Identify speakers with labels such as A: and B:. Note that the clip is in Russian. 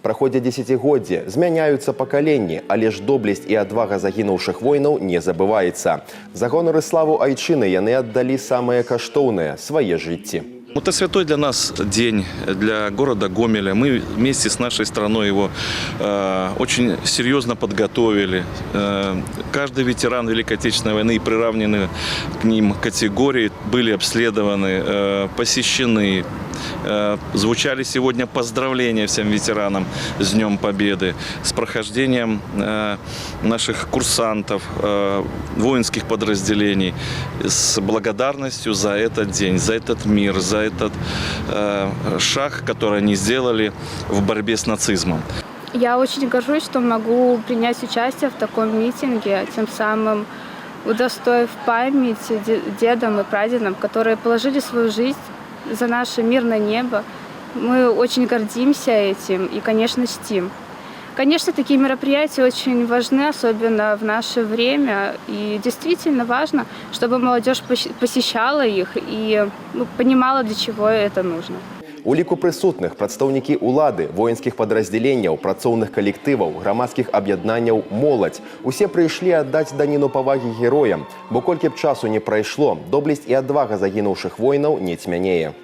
A: Праходзяць дзесяцігоддзі, змяняюцца пакаленні, але ж доблесць і адвага загінуўшых воінаў не забываецца. За гонар і славу айчыны яны аддалі самае каштоўнае – свае жыцці.
B: Это святой для нас день, для города Гомеля. Мы вместе с нашей страной его очень серьезно подготовили. Каждый ветеран Великой Отечественной войны и приравненные к ним категории были обследованы, посещены. Звучали сегодня поздравления всем ветеранам с Днем Победы, с прохождением наших курсантов, воинских подразделений, с благодарностью за этот день, за этот мир, за этот шаг, который они сделали в борьбе с нацизмом.
C: Я очень горжусь, что могу принять участие в таком митинге, тем самым удостоив память дедам и прадедам, которые положили свою жизнь за наше мирное небо. Мы очень гордимся этим и, конечно, чтим. Конечно, такие мероприятия очень важны, особенно в наше время. И действительно важно, чтобы молодежь посещала их и понимала, для чего это нужно.
A: У ліку прысутных прадстаўнікі ўлады, воінскіх падраздзяленняў, працоўных калектываў, грамадскіх аб'яднанняў, моладзь. Усе прыйшлі аддаць даніну павагі героям, бо колькі б часу не прайшло, доблесць і адвага загінуўшых воінаў не цьмянее.